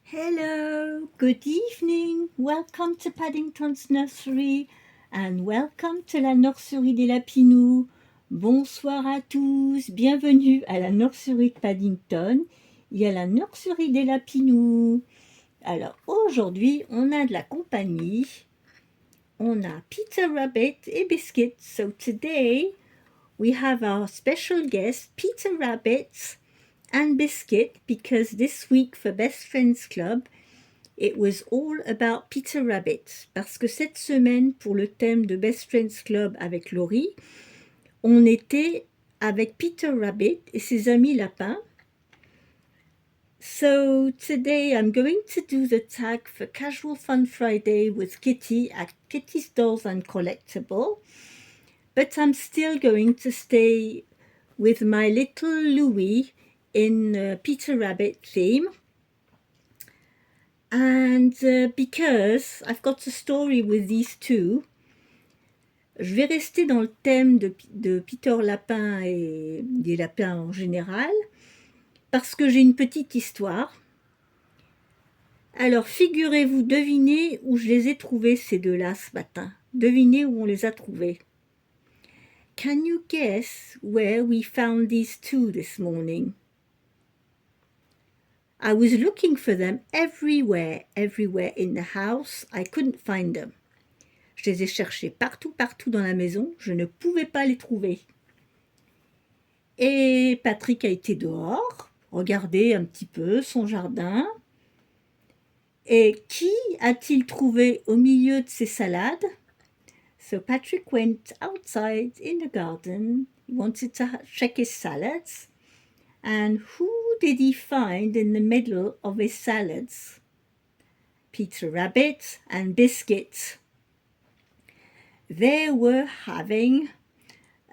Hello, good evening, welcome to Paddington's Nursery and welcome to la nurserie des Lapinous. Bonsoir à tous, bienvenue à la nurserie de Paddington et à la nurserie des Lapinous. Alors aujourd'hui, on a de la compagnie, on a Peter Rabbit et Biscuit. So today we have our special guest, Peter Rabbit and Biscuit, because this week for Best Friends Club, it was all about Peter Rabbit. Parce que cette semaine, pour le thème de Best Friends Club avec Laurie, on était avec Peter Rabbit et ses amis lapins. So today I'm going to do the tag for Casual Fun Friday with Kitty at Kitty's Dolls and Collectible. But I'm still going to stay with my little Louie in Peter Rabbit theme. And because I've got a story with these two, je vais rester dans le thème de Peter Lapin et des lapins en général, parce que j'ai une petite histoire. Alors, figurez-vous, devinez où je les ai trouvés, ces deux-là, ce matin. Devinez où on les a trouvés. Can you guess where we found these two this morning? I was looking for them everywhere in the house. I couldn't find them. Je les ai cherchés partout dans la maison. Je ne pouvais pas les trouver. Et Patrick a été dehors, regarder un petit peu son jardin. Et qui a-t-il trouvé au milieu de ses salades? So Patrick went outside in the garden. He wanted to check his salads. And who did he find in the middle of his salads? Peter Rabbit and Biscuit. They were having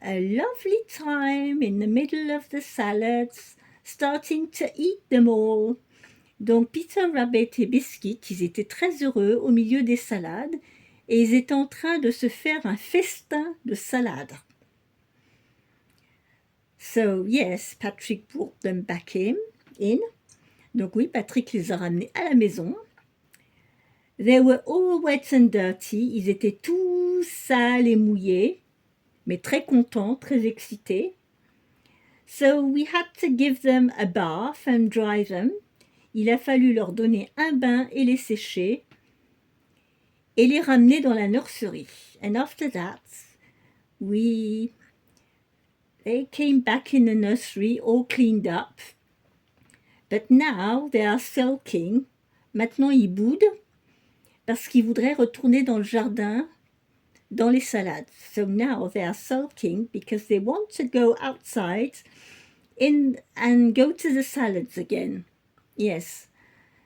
a lovely time in the middle of the salads, starting to eat them all. Donc Peter Rabbit et Biscuit, ils étaient très heureux au milieu des salades et ils étaient en train de se faire un festin de salades. So yes, Patrick brought them back in. Donc oui, Patrick les a ramenés à la maison. They were all wet and dirty. Ils étaient tous sales et mouillés, mais très contents, très excités. So we had to give them a bath and dry them. Il a fallu leur donner un bain et les sécher et les ramener dans la nurserie. And after that, they came back in the nursery all cleaned up. But now they are sulking. Maintenant, ils boudent parce qu'ils voudraient retourner dans le jardin, dans les salades. So now they are sulking because they want to go outside and go to the salads again. Yes.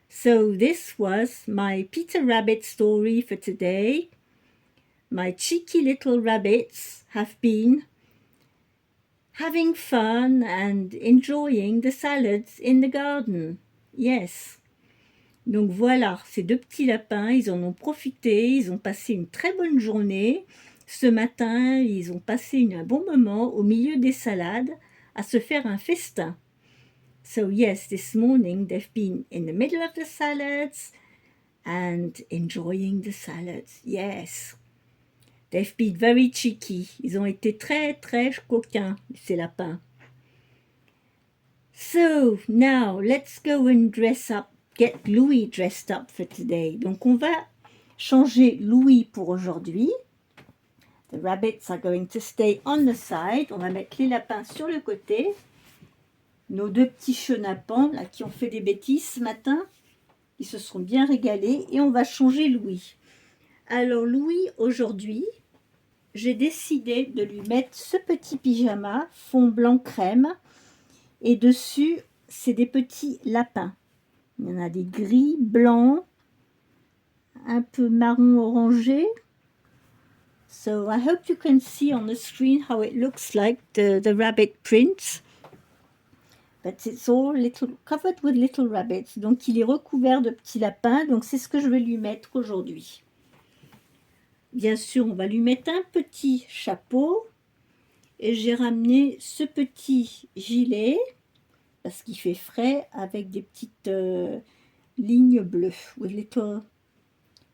So this was my Peter Rabbit story for today. My cheeky little rabbits have been having fun and enjoying the salads in the garden. Yes. Donc voilà, ces deux petits lapins, ils en ont profité, ils ont passé une très bonne journée. Ce matin, ils ont passé un bon moment au milieu des salades à se faire un festin. So yes, this morning they've been in the middle of the salads and enjoying the salads. Yes. They've been very cheeky. Ils ont été très très coquins, ces lapins. So now let's go and dress up. Get Louis dressed up for today. Donc on va changer Louis pour aujourd'hui. The rabbits are going to stay on the side. On va mettre les lapins sur le côté. Nos deux petits chenapans là, qui ont fait des bêtises ce matin, ils se sont bien régalés et on va changer Louis. Alors Louis, aujourd'hui, j'ai décidé de lui mettre ce petit pyjama fond blanc crème et dessus, c'est des petits lapins. Il y en a des gris, blancs, un peu marron orangé. So I hope you can see on the screen how it looks like the rabbit print. But it's all covered with little rabbits. Donc il est recouvert de petits lapins. Donc c'est ce que je vais lui mettre aujourd'hui. Bien sûr, on va lui mettre un petit chapeau. Et j'ai ramené ce petit gilet parce qu'il fait frais avec des petites ligne bleue with little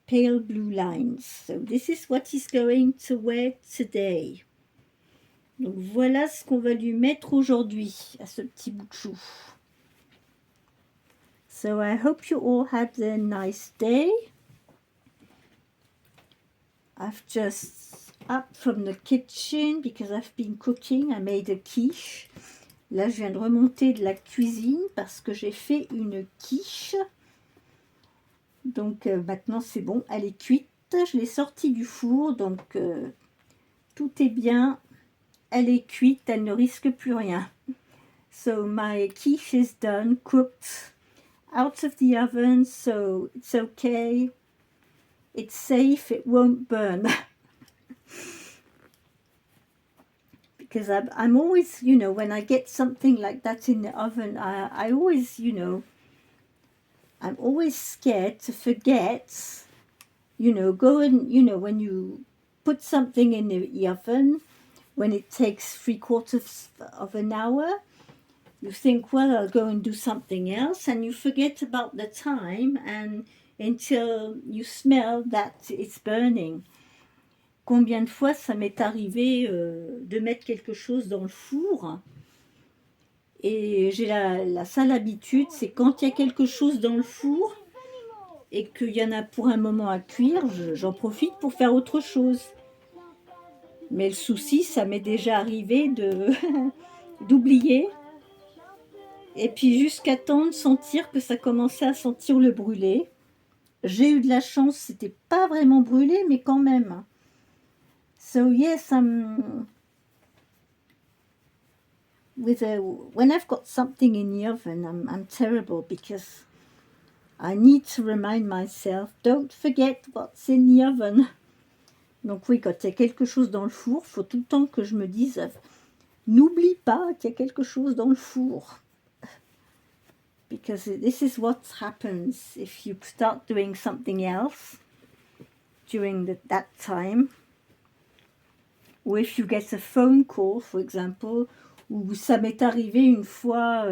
pale blue lines. So this is what he's going to wear today. Donc voilà ce qu'on va lui mettre aujourd'hui à ce petit bout de chou. So I hope you all had a nice day. I've just up from the kitchen because I've been cooking. I made a quiche. Là, je viens de remonter de la cuisine parce que j'ai fait une quiche. Donc maintenant, c'est bon, elle est cuite. Je l'ai sortie du four, donc tout est bien. Elle est cuite, elle ne risque plus rien. So my quiche is done, cooked, out of the oven, so it's okay. It's safe, it won't burn. Because I'm always, you know, when I get something like that in the oven, I always, you know, I'm always scared to forget, you know, go and, you know, when you put something in the oven, when it takes 3/4 of an hour, you think, well, I'll go and do something else, and you forget about the time and until you smell that it's burning. Combien de fois ça m'est arrivé de mettre quelque chose dans le four et j'ai la sale habitude, c'est quand il y a quelque chose dans le four et qu'il y en a pour un moment à cuire, j'en profite pour faire autre chose. Mais le souci, ça m'est déjà arrivé d'oublier et puis jusqu'à temps de sentir que ça commençait à sentir le brûlé. J'ai eu de la chance, c'était pas vraiment brûlé, mais quand même. So yes, when I've got something in the oven, I'm terrible because I need to remind myself, don't forget what's in the oven. Donc oui, quand il y a quelque chose dans le four, il faut tout le temps que je me dise, n'oublie pas qu'il y a quelque chose dans le four. Because this is what happens if you start doing something else during that time. Ou if you get a phone call, for example, ou ça m'est arrivé une fois,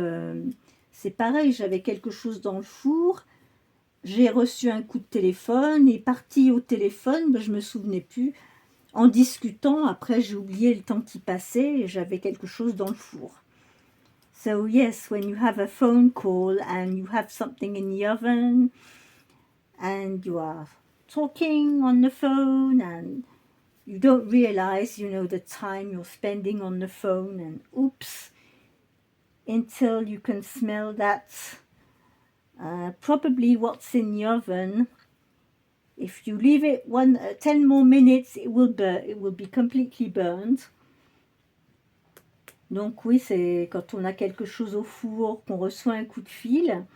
c'est pareil, j'avais quelque chose dans le four, j'ai reçu un coup de téléphone et parti au téléphone, ben, je ne me souvenais plus. En discutant, après j'ai oublié le temps qui passait et j'avais quelque chose dans le four. So yes, when you have a phone call and you have something in the oven and you are talking on the phone and you don't realize, you know, the time you're spending on the phone and oops, until you can smell that probably what's in the oven. If you leave it 10 more minutes, it will be completely burned. Donc oui, c'est quand on a quelque chose au four, qu'on reçoit un coup de fil.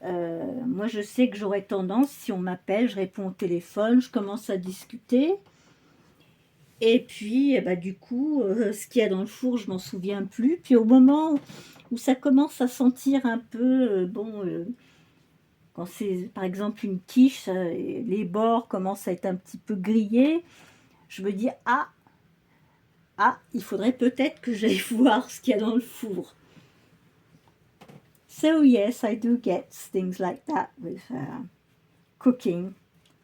Moi, je sais que j'aurais tendance, si on m'appelle, je réponds au téléphone, je commence à discuter. Et puis, bah, du coup, ce qu'il y a dans le four, je m'en souviens plus. Puis au moment où ça commence à sentir un peu, quand c'est par exemple une quiche, les bords commencent à être un petit peu grillés, je me dis, ah, il faudrait peut-être que j'aille voir ce qu'il y a dans le four. So yes, I do get things like that with cooking,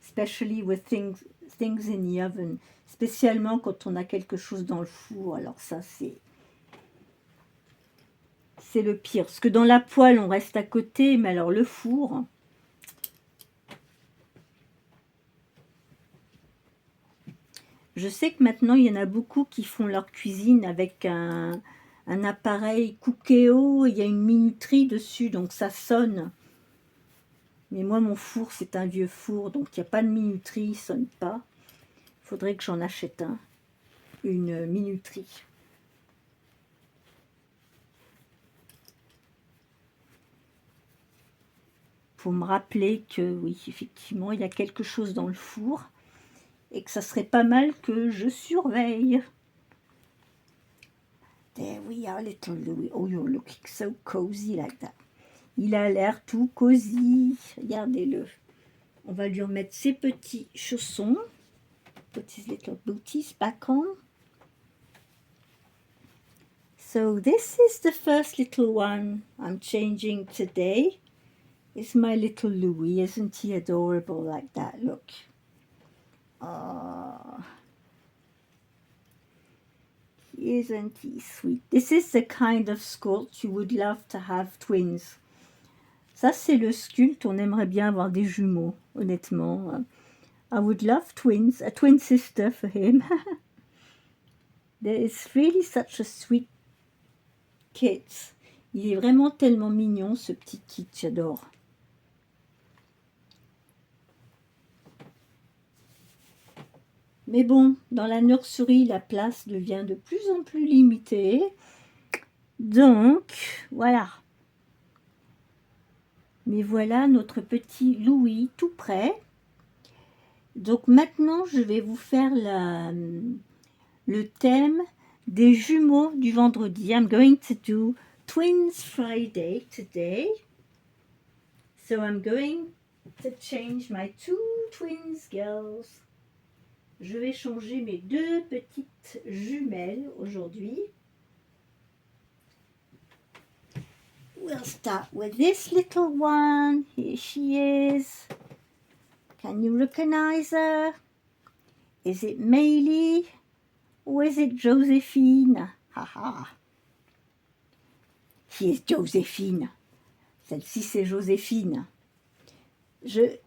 especially with things in the oven. Spécialement quand on a quelque chose dans le four, alors ça c'est le pire. Parce que dans la poêle on reste à côté, mais alors le four... Je sais que maintenant il y en a beaucoup qui font leur cuisine avec un appareil Cookéo, il y a une minuterie dessus, donc ça sonne. Mais moi mon four c'est un vieux four, donc il n'y a pas de minuterie, il ne sonne pas. Il faudrait que j'en achète une minuterie. Pour me rappeler que oui, effectivement, il y a quelque chose dans le four et que ça serait pas mal que je surveille. There we are, little Louis. Oh, you're looking so cozy like that. Il a l'air tout cosy. Regardez-le. On va lui remettre ses petits chaussons. Put his little booties back on. So this is the first little one I'm changing today. It's my little Louis. Isn't he adorable like that? Look. Oh, isn't he sweet? This is the kind of sculpt you would love to have twins. Ça, c'est le sculpte. On aimerait bien avoir des jumeaux, honnêtement. I would love twins, a twin sister for him. There is really such a sweet kit. Il est vraiment tellement mignon, ce petit kit, j'adore. Mais bon, dans la nurserie, la place devient de plus en plus limitée. Donc, voilà. Mais voilà notre petit Louis tout prêt. Donc maintenant, je vais vous faire le thème des jumeaux du vendredi. I'm going to do Twins Friday today. So I'm going to change my two twins girls. Je vais changer mes deux petites jumelles aujourd'hui. We'll start with this little one. Here she is. Can you recognize her? Is it Maylie or is it Joséphine? Haha. Qui est Joséphine? Celle-ci, c'est Joséphine. Je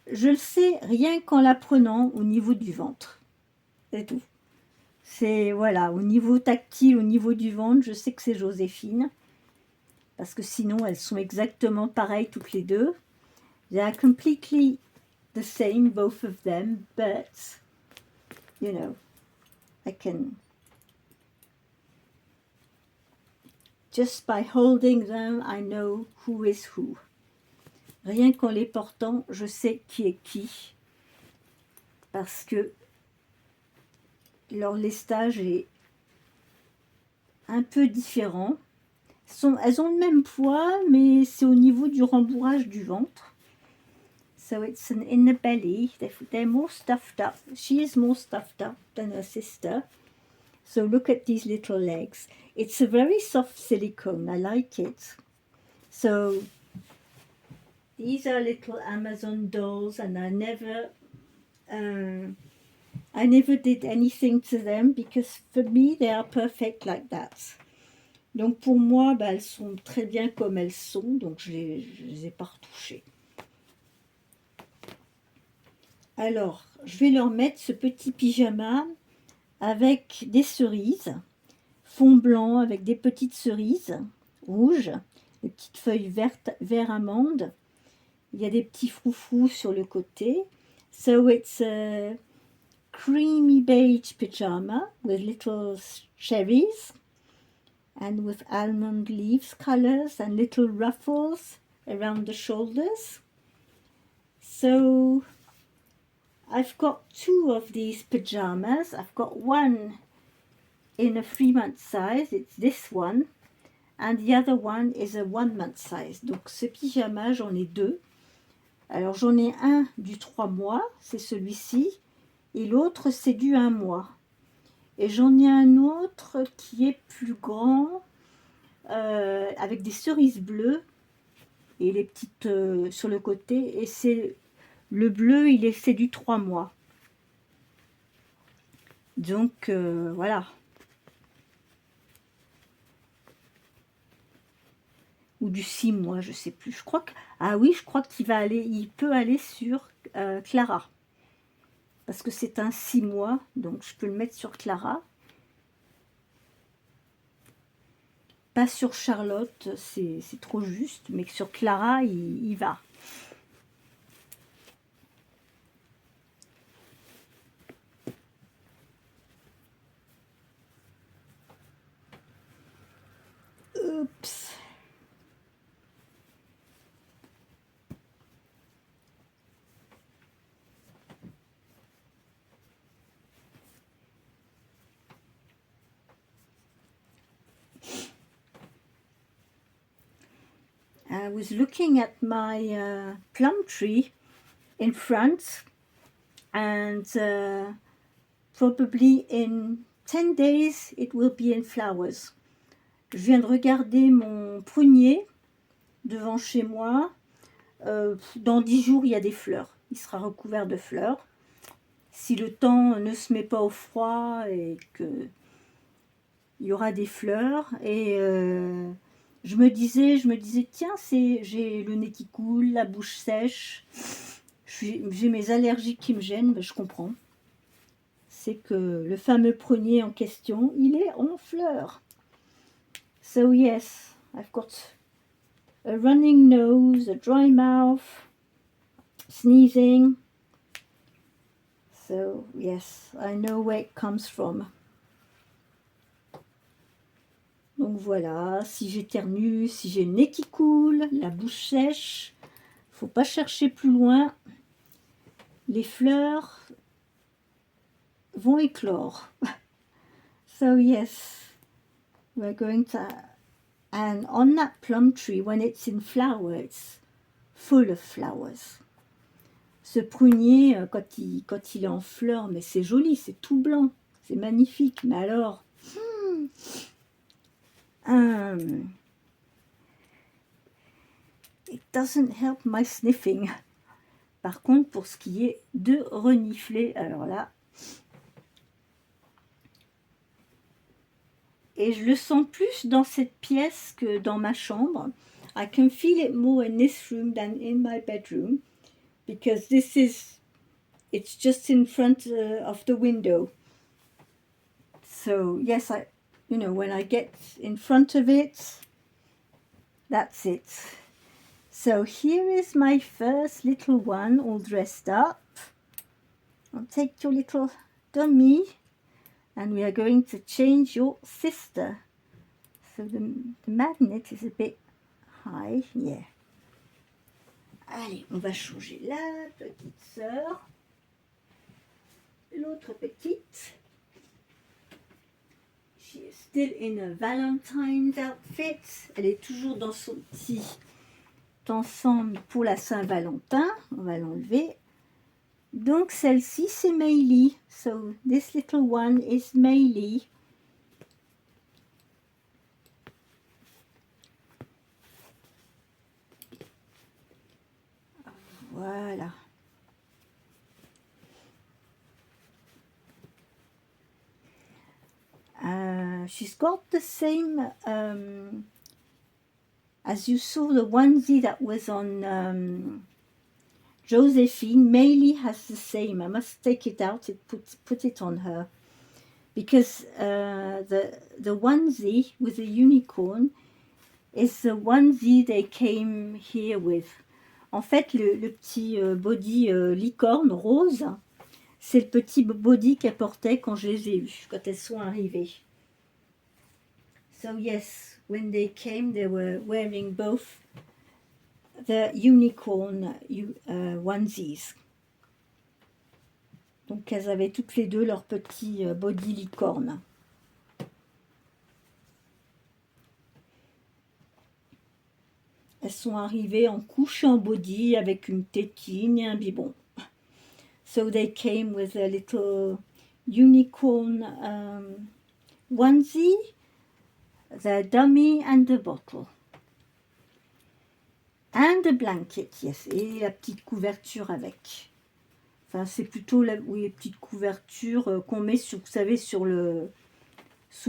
le sais rien qu'en la prenant au niveau du ventre. C'est tout. C'est, voilà, au niveau tactile, au niveau du ventre, je sais que c'est Joséphine. Parce que sinon, elles sont exactement pareilles toutes les deux. They are completely the same, both of them, but, you know, I can... Just by holding them, I know who is who. Rien qu'en les portant, je sais qui est qui. Parce que leur lestage est un peu différent. Elles ont le même poids, mais c'est au niveau du rembourrage du ventre. So it's in the belly. They're more stuffed up. She is more stuffed up than her sister. So look at these little legs. It's a very soft silicone. I like it. So these are little Amazon dolls, and I never did anything to them because for me they are perfect like that. Donc pour moi, bah, elles sont très bien comme elles sont, donc je les ai pas retouchées. Alors, je vais leur mettre ce petit pyjama avec des cerises, fond blanc avec des petites cerises rouges, des petites feuilles vertes, vert amande. Il y a des petits froufrous sur le côté. So it's a creamy beige pyjama with little cherries and with almond leaves colors and little ruffles around the shoulders. So I've got two of these pajamas. I've got one in a 3-month size, it's this one, and the other one is a 1-month size. Donc ce pyjama, j'en ai deux. Alors j'en ai un du 3 mois, c'est celui-ci, et l'autre c'est du 1 mois. Et j'en ai un autre qui est plus grand, avec des cerises bleues, et les petites sur le côté, et c'est le bleu, c'est du 3 mois. Donc voilà. Ou du 6 mois, je sais plus. Je crois que je crois il peut aller sur Clara. Parce que c'est un 6 mois, donc je peux le mettre sur Clara. Pas sur Charlotte, c'est trop juste, mais sur Clara, il va. Oups. I was looking at my plum tree in front, and probably in 10 days it will be in flowers. Je viens de regarder mon prunier devant chez moi. Dans 10 jours, il y a des fleurs. Il sera recouvert de fleurs. Si le temps ne se met pas au froid et que il y aura des fleurs. Et je me disais, tiens, j'ai le nez qui coule, la bouche sèche, j'ai mes allergies qui me gênent, ben, je comprends. C'est que le fameux prunier en question, il est en fleurs. So yes, I've got a running nose, a dry mouth, sneezing. So yes, I know where it comes from. Donc voilà, si j'éternue, si j'ai le nez qui coule, la bouche sèche, faut pas chercher plus loin. Les fleurs vont éclore. So yes, we're going to, and on that plum tree, when it's in flower, it's full of flowers. Ce prunier, quand il est en fleurs, mais c'est joli, c'est tout blanc, c'est magnifique. Mais alors, it doesn't help my sniffing. Par contre, pour ce qui est de renifler, alors là, et je le sens plus dans cette pièce que dans ma chambre. I can feel it more in this room than in my bedroom, because it's just in front of the window. So yes, when I get in front of it, that's it. So here is my first little one all dressed up. I'll take your little dummy and we are going to change your sister. So the magnet is a bit high, yeah. Allez, on va changer la petite sœur. L'autre petite. She is still in a Valentine's outfit. Elle est toujours dans son petit ensemble pour la Saint-Valentin. On va l'enlever. Donc celle-ci c'est Maylie. So this little one is Maylie. Voilà. She's got the same as you saw the onesie that was on Josephine. Maylie has the same. I must take it out and put it on her, because the onesie with the unicorn is the onesie they came here with. En fait, le petit body licorne rose, c'est le petit body qu'elles portaient quand je les ai eues, quand elles sont arrivées. So yes, when they came, they were wearing both the unicorn onesies. Donc elles avaient toutes les deux leur petit body licorne. Elles sont arrivées en couche en body avec une tétine et un biberon. So they came with a little unicorn onesie, the dummy and the bottle. And the blanket, yes. Et la petite couverture avec. Enfin, c'est plutôt la petite couverture qu'on met sur, vous savez, sous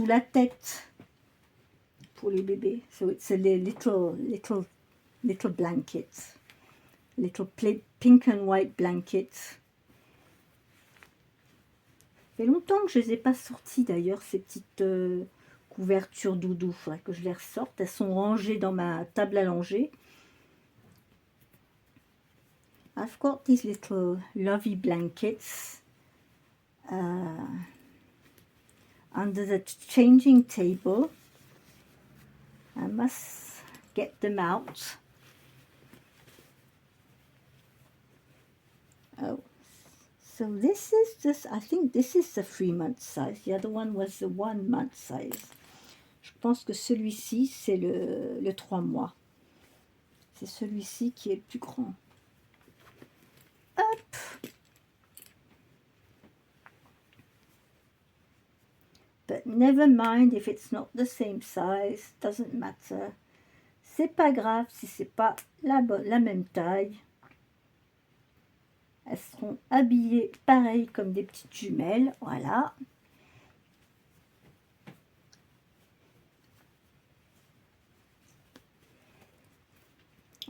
la tête pour les bébés. So it's a little blanket. Little pink and white blanket. Ça fait longtemps que je ne les ai pas sorties d'ailleurs, ces petites couvertures doudou. Il faudrait que je les ressorte. Elles sont rangées dans ma table à langer. I've got these little lovely blankets under the changing table. I must get them out. Oh, so this is just, I think this is the 3-month size. The other one was the 1-month size. Je pense que celui-ci, c'est le 3 mois. C'est celui-ci qui est le plus grand. Hop! But never mind if it's not the same size, doesn't matter. C'est pas grave si c'est pas la même taille. Elles seront habillées pareil comme des petites jumelles. Voilà.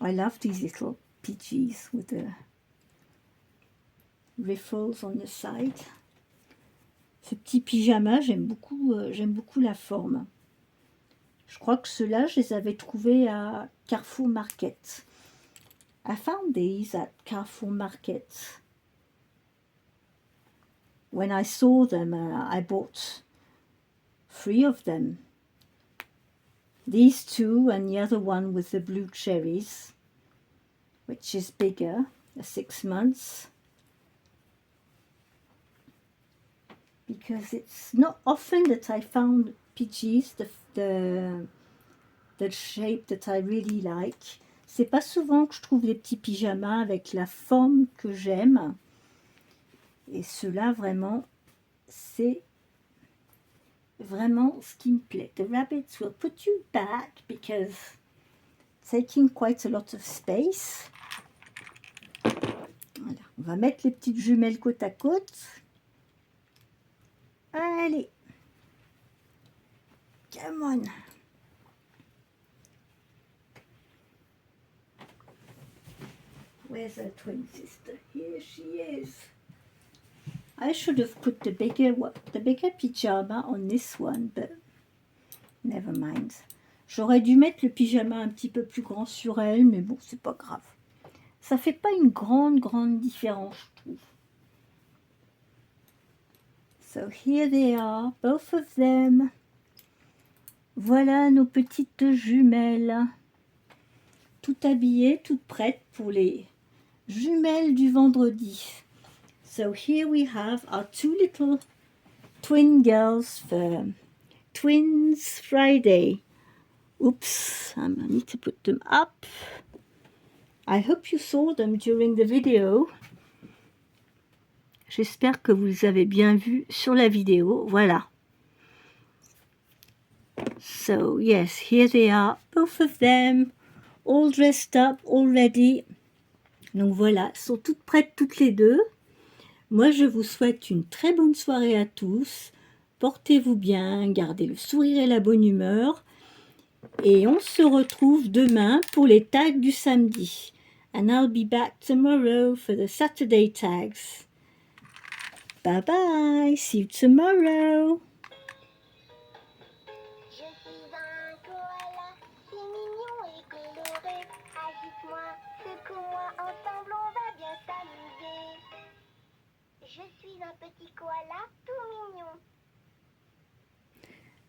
I love these little PGs with the riffles on the side. Ce petit pyjama, j'aime beaucoup la forme. Je crois que ceux-là, je les avais trouvés à Carrefour Market. I found these at Carrefour Market. When I saw them, I bought 3 of them. These 2 and the other one with the blue cherries, which is bigger, 6 months. Because it's not often that I found PGs, the shape that I really like. C'est pas souvent que je trouve des petits pyjamas avec la forme que j'aime. Et ceux-là, vraiment, c'est vraiment ce qui me plaît. The rabbits will put you back because taking quite a lot of space. Voilà. On va mettre les petites jumelles côte à côte. Allez. Come on. Where's her twin sister? Here she is. I should have put the bigger pyjama on this one, but never mind. J'aurais dû mettre le pyjama un petit peu plus grand sur elle, mais bon, c'est pas grave. Ça fait pas une grande différence, je trouve. So here they are, both of them. Voilà nos petites jumelles. Toutes habillées, toutes prêtes pour les jumelles du vendredi. So here we have our 2 little twin girls for Twins Friday. Oops, I need to put them up. I hope you saw them during the video. J'espère que vous les avez bien vus sur la vidéo. Voilà. So yes, here they are, both of them, all dressed up, all ready. Donc voilà, sont toutes prêtes toutes les deux. Moi, je vous souhaite une très bonne soirée à tous. Portez-vous bien, gardez le sourire et la bonne humeur. Et on se retrouve demain pour les tags du samedi. And I'll be back tomorrow for the Saturday tags. Bye bye, see you tomorrow. Je suis un koala, si mignon et coloré. Agite-moi, secoue-moi, ensemble on va bien s'amuser. Je suis un petit koala tout mignon.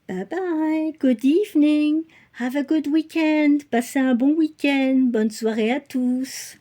Bye bye, good evening, have a good weekend, passez un bon week-end, bonne soirée à tous.